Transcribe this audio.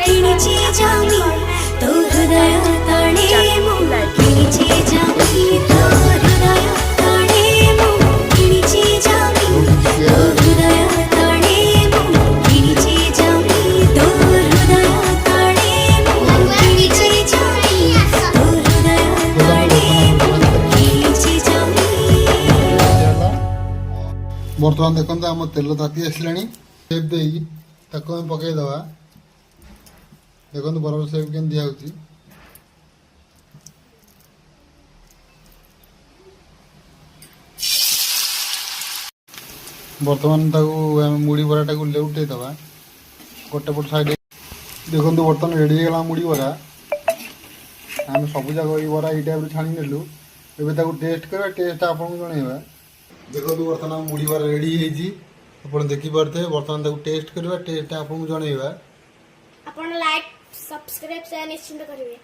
किणिची जामी तो हृदय ताणे मो किणिची जामी तो हृदय ताणे मो किणिची जामी तो हृदय ताणे मो किणिची जामी तो हृदय ताणे मो किणिची जामी तो हृदय ताणे मो किणिची जामी। बर्तमान देखो आम तेल ताती आसला सेप दे पकईदे देखो बराबर सेप के दिया बर्तमान मुड़ी बराटा को लेउटेद गोटे पट साइड देखो बर्तमान रेडी होगा मुड़ी बरा आम सब जाक बरा ये टाइप छाणी नेलु एवं टेस्ट करवा टेस्ट आपको जनइबा देखो बर्तमान मुड़ी बरा रेडी आप देखिपे बर्तमान टेस्ट करवा टेस्ट आपको जनइबा लाइक सब्सक्राइब शेयर निश्चिंत करेंगे।